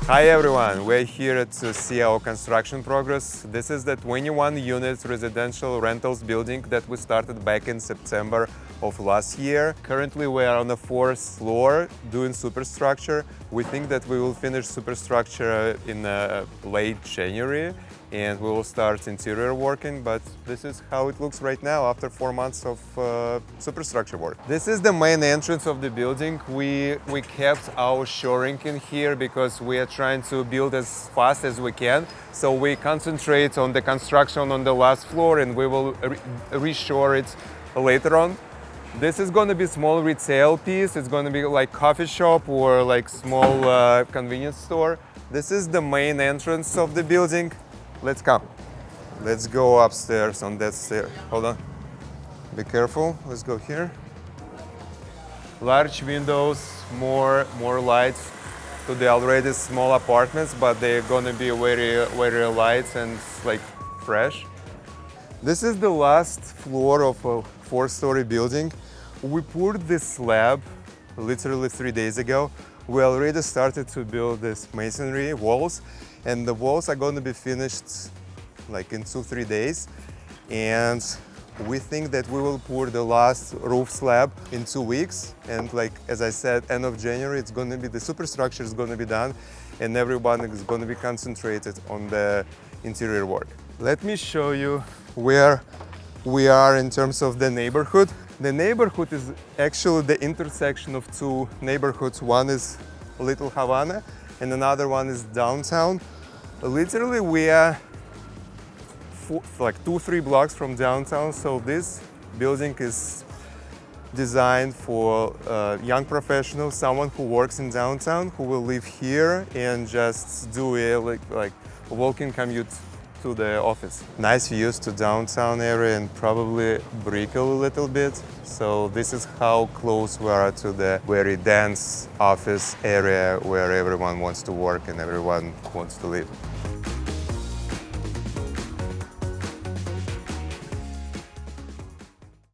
Hi everyone, we're here to see our construction progress. This is the 21-unit residential rentals building that we started back in September of last year. Currently we are on the 4th floor doing superstructure. We think that we will finish superstructure in late January and we will start interior working, but this is how it looks right now after 4 months of superstructure work. This is the main entrance of the building. We kept our shoring in here because we are trying to build as fast as we can. So we concentrate on the construction on the last floor and we will reshore it later on. This is going to be small retail piece. It's going to be like coffee shop or like small convenience store. This is the main entrance of the building. Let's come. Let's go upstairs on that stair. Hold on. Be careful. Let's go here. Large windows, more lights to the already small apartments, but they're gonna be very light and like fresh. This is the last floor of a 4-story building. We poured this slab literally 3 days ago. We already started to build this masonry walls, and the walls are going to be finished like in 2-3 days. And we think that we will pour the last roof slab in 2 weeks. And like, as I said, end of January, it's going to be, the superstructure is going to be done and everyone is going to be concentrated on the interior work. Let me show you where we are in terms of the neighborhood. The neighborhood is actually the intersection of two neighborhoods. One is Little Havana and another one is downtown. Literally, we are like 2-3 blocks from downtown. So this building is designed for young professionals, someone who works in downtown, who will live here and just do a like walking commute to the office. Nice views to downtown area and probably Brickell a little bit. So this is how close we are to the very dense office area where everyone wants to work and everyone wants to live.